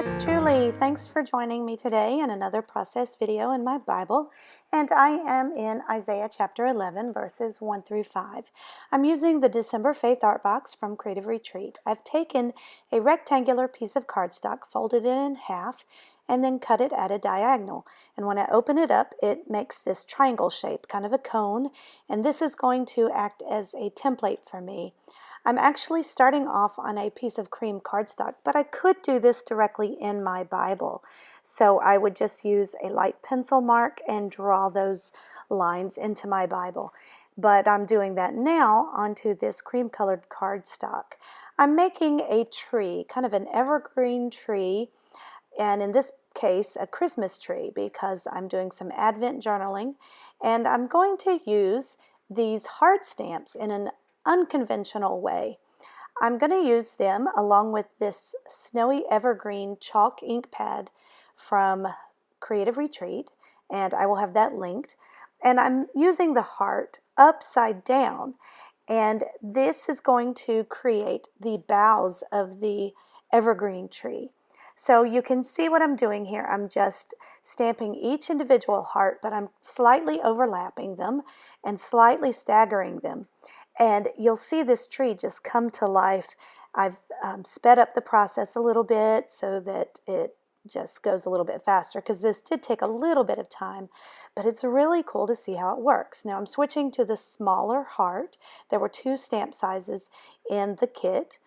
It's Julie. Thanks for joining me today in another process video in my Bible, and I am in Isaiah chapter 11 verses 1 through 5. I'm using the December Faith Art Box from Creative Retreat. I've taken a rectangular piece of cardstock, folded it in half, and then cut it at a diagonal. And when I open it up, it makes this triangle shape, kind of a cone, and this is going to act as a template for me. I'm actually starting off on a piece of cream cardstock, but I could do this directly in my Bible. So I would just use a light pencil mark and draw those lines into my Bible. But I'm doing that now onto this cream colored cardstock. I'm making a tree, kind of an evergreen tree, and in this case a Christmas tree, because I'm doing some Advent journaling, and I'm going to use these heart stamps in an unconventional way. I'm going to use them along with this snowy evergreen chalk ink pad from Creative Retreat, and I will have that linked. And I'm using the heart upside down, and this is going to create the boughs of the evergreen tree. So you can see what I'm doing here. I'm just stamping each individual heart, but I'm slightly overlapping them and slightly staggering them. And you'll see this tree just come to life. I've sped up the process a little bit so that it just goes a little bit faster, because this did take a little bit of time, but it's really cool to see how it works. Now I'm switching to the smaller heart. There were 2 stamp sizes in the kit,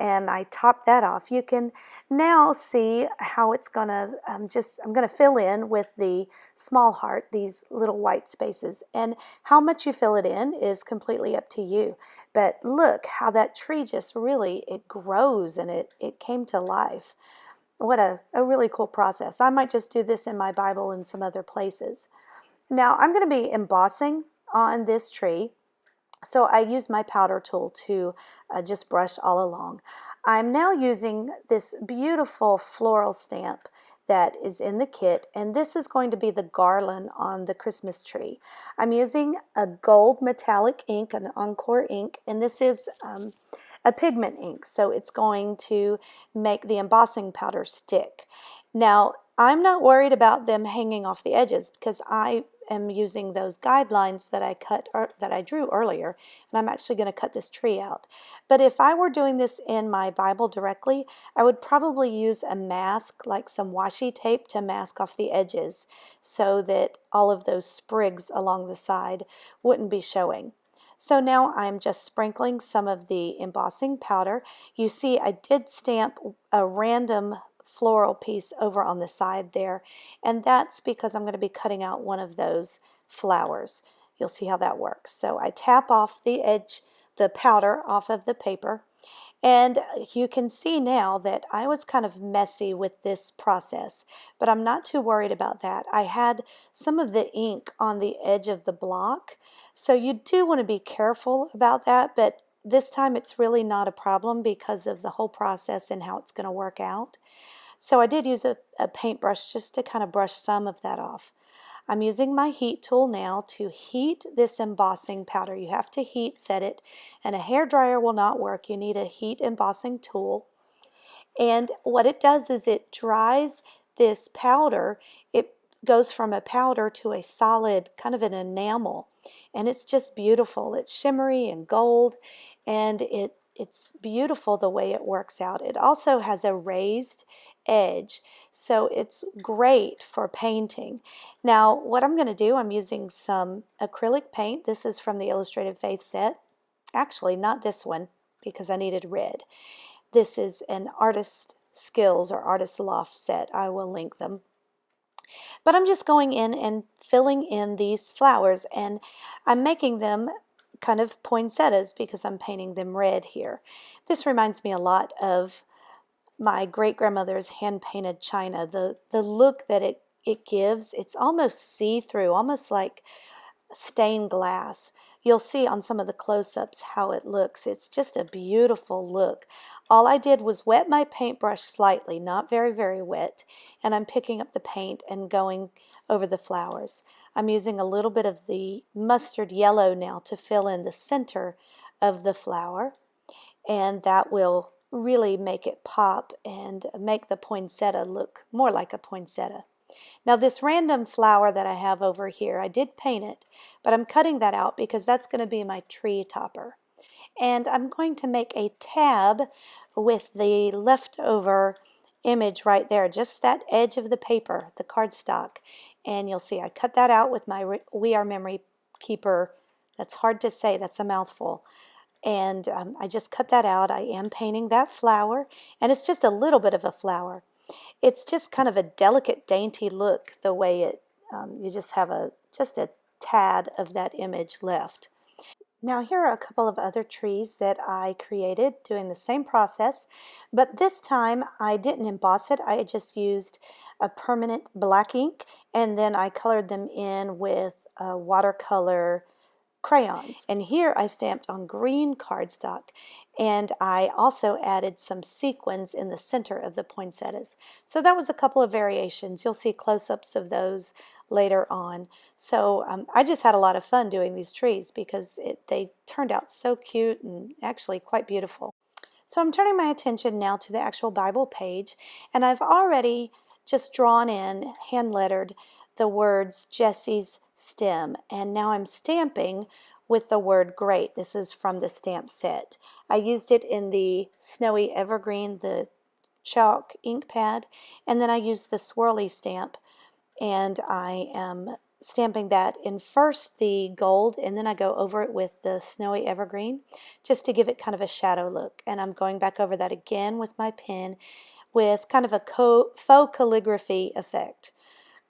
and I topped that off. You can now see how it's gonna I'm gonna fill in with the small heart, these little white spaces, and how much you fill it in is completely up to you. But look how that tree just really, it grows and it came to life. What a really cool process. I might just do this in my Bible and some other places. Now I'm going to be embossing on this tree. So I use my powder tool to just brush all along. I'm now using this beautiful floral stamp that is in the kit, and this is going to be the garland on the Christmas tree. I'm using a gold metallic ink, an Encore ink, and this is a pigment ink, so it's going to make the embossing powder stick. Now, I'm not worried about them hanging off the edges, because I am using those guidelines that I drew earlier, and I'm actually going to cut this tree out. But if I were doing this in my Bible directly, I would probably use a mask, like some washi tape, to mask off the edges so that all of those sprigs along the side wouldn't be showing. So now I'm just sprinkling some of the embossing powder. You see I did stamp a random floral piece over on the side there, and that's because I'm going to be cutting out one of those flowers. You'll see how that works. So I tap off the edge, the powder off of the paper, and you can see now that I was kind of messy with this process, but I'm not too worried about that. I had some of the ink on the edge of the block, so you do want to be careful about that, but this time it's really not a problem because of the whole process and how it's going to work out. So I did use a paintbrush just to kind of brush some of that off. I'm using my heat tool now to heat this embossing powder. You have to heat set it, and a hairdryer will not work. You need a heat embossing tool. And what it does is it dries this powder. It goes from a powder to a solid, kind of an enamel, and it's just beautiful. It's shimmery and gold, and it's beautiful the way it works out. It also has a raised edge, so it's great for painting. Now what I'm going to do, I'm using some acrylic paint. This is from the Illustrated Faith set. Actually, not this one, because I needed red. This is an Artist Skills or Artist Loft set. I will link them. But I'm just going in and filling in these flowers, and I'm making them kind of poinsettias because I'm painting them red here. This reminds me a lot of my great-grandmother's hand-painted china. The look that it gives, it's almost see-through, almost like stained glass. You'll see on some of the close-ups how it looks. It's just a beautiful look. All I did was wet my paintbrush slightly, not very, very wet, and I'm picking up the paint and going over the flowers. I'm using a little bit of the mustard yellow now to fill in the center of the flower, and that will really make it pop and make the poinsettia look more like a poinsettia. Now this random flower that I have over here, I did paint it, but I'm cutting that out because that's going to be my tree topper. And I'm going to make a tab with the leftover image right there, just that edge of the paper, the cardstock. And you'll see I cut that out with my We Are Memory Keeper. That's hard to say, that's a mouthful. And I just cut that out. I am painting that flower, and it's just a little bit of a flower. It's just kind of a delicate, dainty look, the way you just have just a tad of that image left. Now here are a couple of other trees that I created doing the same process, but this time I didn't emboss it. I just used a permanent black ink, and then I colored them in with watercolor crayons. And here I stamped on green cardstock, and I also added some sequins in the center of the poinsettias. So that was a couple of variations. You'll see close-ups of those later on. So I just had a lot of fun doing these trees because they turned out so cute and actually quite beautiful. So I'm turning my attention now to the actual Bible page, and I've already just drawn in, hand lettered, the words Jesse's stem, and now I'm stamping with the word great. This is from the stamp set. I used it in the Snowy Evergreen, the chalk ink pad, and then I used the swirly stamp, and I am stamping that in first the gold, and then I go over it with the Snowy Evergreen just to give it kind of a shadow look. And I'm going back over that again with my pen with kind of a faux calligraphy effect.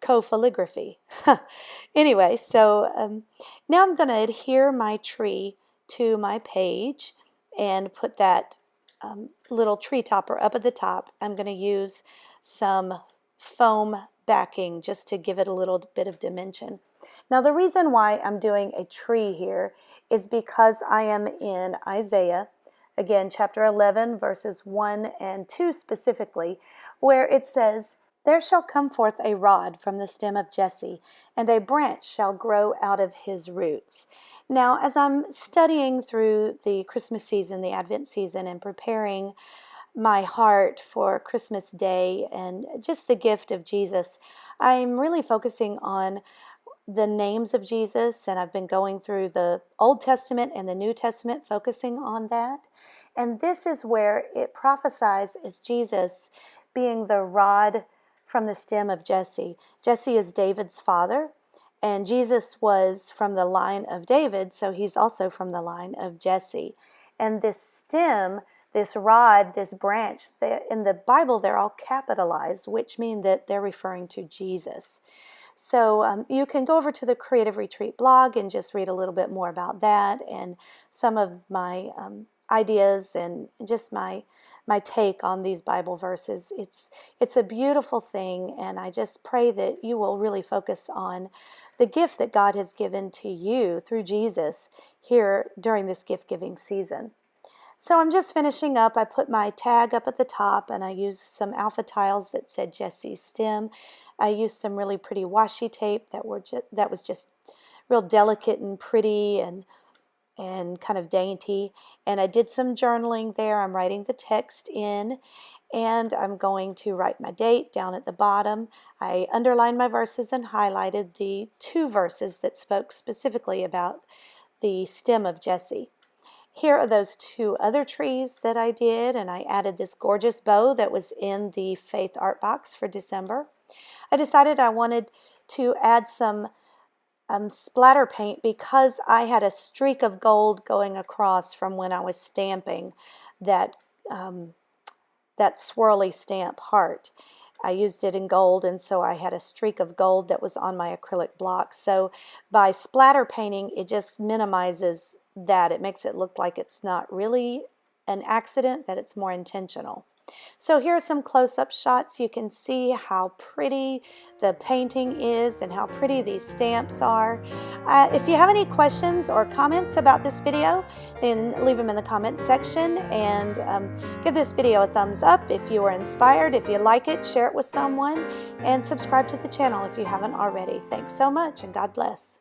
Co-calligraphy. Anyway, so now I'm going to adhere my tree to my page and put that little tree topper up at the top. I'm going to use some foam backing just to give it a little bit of dimension. Now the reason why I'm doing a tree here is because I am in Isaiah, again chapter 11 verses 1 and 2 specifically, where it says, "There shall come forth a rod from the stem of Jesse, and a branch shall grow out of his roots." Now, as I'm studying through the Christmas season, the Advent season, and preparing my heart for Christmas Day and just the gift of Jesus, I'm really focusing on the names of Jesus, and I've been going through the Old Testament and the New Testament, focusing on that. And this is where it prophesies as Jesus being the rod from the stem of Jesse. Jesse is David's father, and Jesus was from the line of David, so he's also from the line of Jesse. And this stem, this rod, this branch, in the Bible they're all capitalized, which mean that they're referring to Jesus. So you can go over to the Creative Retreat blog and just read a little bit more about that and some of my ideas and just my take on these Bible verses. It's a beautiful thing, and I just pray that you will really focus on the gift that God has given to you through Jesus here during this gift-giving season. So I'm just finishing up. I put my tag up at the top, and I used some alpha tiles that said Jesse's stem. I used some really pretty washi tape that was just real delicate and pretty and kind of dainty. And I did some journaling there. I'm writing the text in, and I'm going to write my date down at the bottom. I underlined my verses and highlighted the 2 verses that spoke specifically about the stem of Jesse. Here are those 2 other trees that I did, and I added this gorgeous bow that was in the Faith Art Box for December. I decided I wanted to add some splatter paint because I had a streak of gold going across from when I was stamping that swirly stamp heart. I used it in gold, and so I had a streak of gold that was on my acrylic block. So by splatter painting, it just minimizes that. It makes it look like it's not really an accident, that it's more intentional. So here are some close-up shots. You can see how pretty the painting is and how pretty these stamps are. If you have any questions or comments about this video, then leave them in the comments section, and give this video a thumbs up if you were inspired. If you like it, share it with someone, and subscribe to the channel if you haven't already. Thanks so much, and God bless.